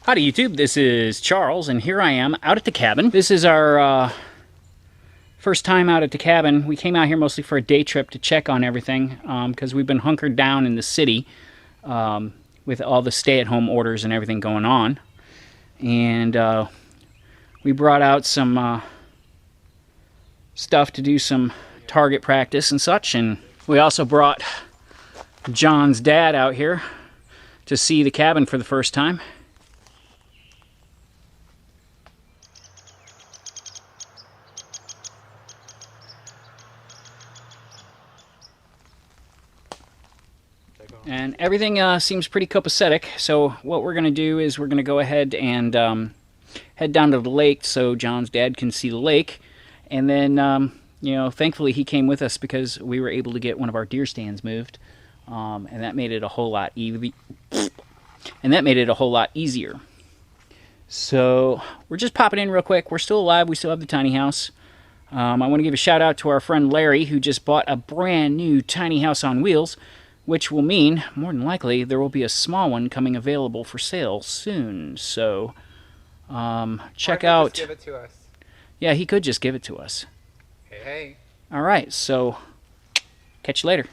Howdy YouTube, this is Charles, and here I am out at the cabin. This is our first time out at the cabin. We came out here mostly for a day trip to check on everything, because we've been hunkered down in the city with all the stay-at-home orders and everything going on. And we brought out some stuff to do some target practice and such, and we also brought John's dad out here to see the cabin for the first time. And everything seems pretty copacetic, so what we're going to do is we're going to go ahead and head down to the lake so John's dad can see the lake. And then, you know, thankfully he came with us because we were able to get one of our deer stands moved. And that made it a whole lot easier. So we're just popping in real quick. We're still alive. We still have the tiny house. I want to give a shout out to our friend Larry, who just bought a brand new tiny house on wheels, which will mean, more than likely, there will be a small one coming available for sale soon. So, check out... Just give it to us. Yeah, he could just give it to us. Hey, hey. All right, so catch you later.